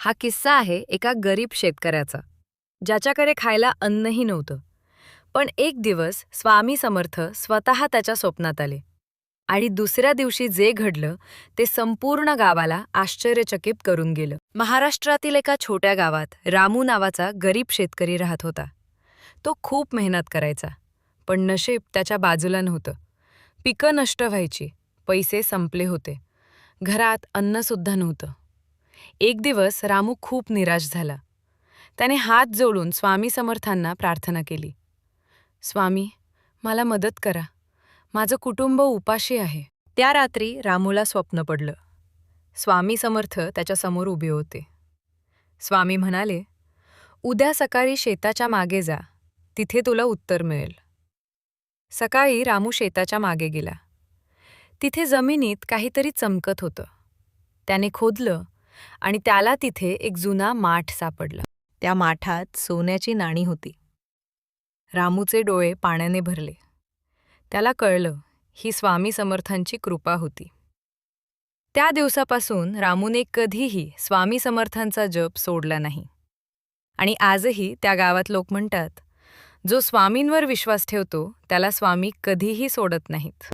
हा किस्सा आहे एका गरीब शेतकऱ्याचा, ज्याच्याकडे खायला अन्नही नव्हतं. पण एक दिवस स्वामी समर्थ स्वतः त्याच्या स्वप्नात आले आणि दुसऱ्या दिवशी जे घडलं ते संपूर्ण गावाला आश्चर्यचकित करून गेलं. महाराष्ट्रातील एका छोट्या गावात रामू नावाचा गरीब शेतकरी राहत होता. तो खूप मेहनत करायचा, पण नशीब त्याच्या बाजूला नव्हतं. पिकं नष्ट व्हायची, पैसे संपले होते, घरात अन्नसुद्धा नव्हतं. एक दिवस रामू खूप निराश झाला. त्याने हात जोडून स्वामी समर्थांना प्रार्थना केली. स्वामी, मला मदत करा. माझं कुटुंब उपाशी आहे. त्या रात्री रामूला स्वप्न पडलं. स्वामी समर्थ त्याच्यासमोर उभे होते. स्वामी म्हणाले, उद्या सकाळी शेताच्या मागे जा, तिथे तुला उत्तर मिळेल. सकाळी रामू शेताच्या मागे गेला. तिथे जमिनीत काहीतरी चमकत होतं. त्याने खोदलं आणि त्याला तिथे एक जुना माठ सापडला. त्या माठात सोन्याची नाणी होती. रामूचे डोळे पाण्याने भरले. त्याला कळलं, ही स्वामी समर्थांची कृपा होती. त्या दिवसापासून रामूने कधीही स्वामी समर्थांचा जप सोडला नाही. आणि आजही त्या गावात लोक म्हणतात, जो स्वामींवर विश्वास ठेवतो त्याला स्वामी कधीही सोडत नाहीत.